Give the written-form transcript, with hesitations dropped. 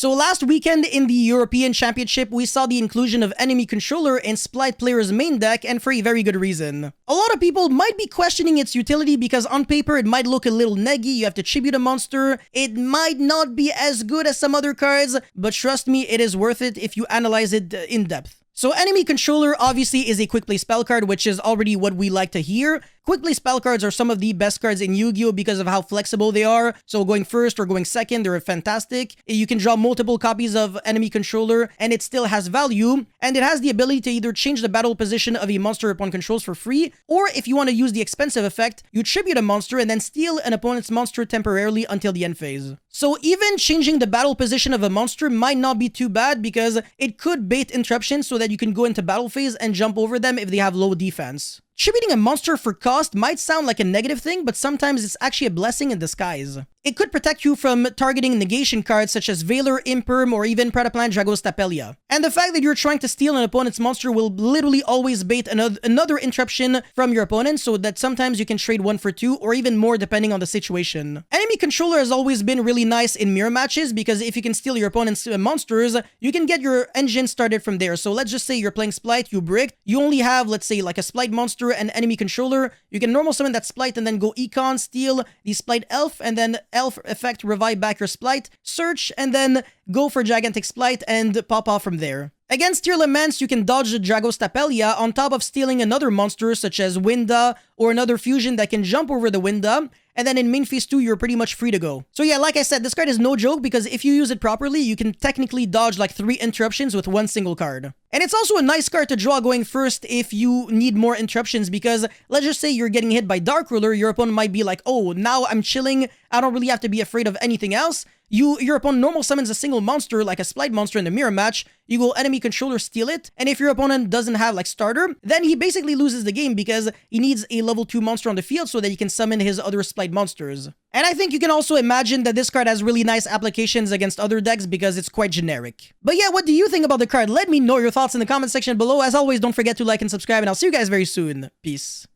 So last weekend in the European Championship, we saw the inclusion of enemy controller in SPRIGHT player's main deck, and for a very good reason. A lot of people might be questioning its utility because on paper it might look a little neggy, you have to tribute a monster, it might not be as good as some other cards, but trust me, it is worth it if you analyze it in depth. So enemy controller obviously is a quick play spell card, which is already what we like to hear. Quick play spell cards are some of the best cards in Yu-Gi-Oh! Because of how flexible they are. So going first or going second, they're fantastic. You can draw multiple copies of enemy controller and it still has value. And it has the ability to either change the battle position of a monster upon controls for free, or if you want to use the expensive effect, you tribute a monster and then steal an opponent's monster temporarily until the end phase. So even changing the battle position of a monster might not be too bad because it could bait interruptions so that you can go into battle phase and jump over them if they have low defense. Tributing a monster for cost might sound like a negative thing, but sometimes it's actually a blessing in disguise. It could protect you from targeting negation cards such as Valor, Imperm, or even Predaplant Dragostapelia. And the fact that you're trying to steal an opponent's monster will literally always bait another interruption from your opponent, so that sometimes you can trade 1 for 2 or even more depending on the situation. Enemy controller has always been really nice in mirror matches because if you can steal your opponent's monsters, you can get your engine started from there. So let's just say you're playing Splight, you brick, you only have, let's say, like a Splight monster and enemy controller. You can normal summon that Splight and then go Econ, steal the Splight Elf, and then Elf effect, revive back your Splight, search, and then go for Gigantic Splight and pop off from there. Against tier Laments, you can dodge the Dragostapelia on top of stealing another monster such as Winda or another fusion that can jump over the Winda, and then in main phase 2, you're pretty much free to go. So yeah, like I said, this card is no joke because if you use it properly, you can technically dodge like 3 interruptions with 1 single card. And it's also a nice card to draw going first if you need more interruptions because let's just say you're getting hit by Dark Ruler, your opponent might be like, oh, now I'm chilling, I don't really have to be afraid of anything else. Your opponent normal summons a single monster like a Splight monster in the mirror match, you go enemy controller, steal it, and if your opponent doesn't have like starter, then he basically loses the game because he needs a level 2 monster on the field so that he can summon his other Splight monsters. And I think you can also imagine that this card has really nice applications against other decks because it's quite generic. But yeah, what do you think about the card? Let me know your thoughts in the comment section below. As always, don't forget to like and subscribe, and I'll see you guys very soon. Peace.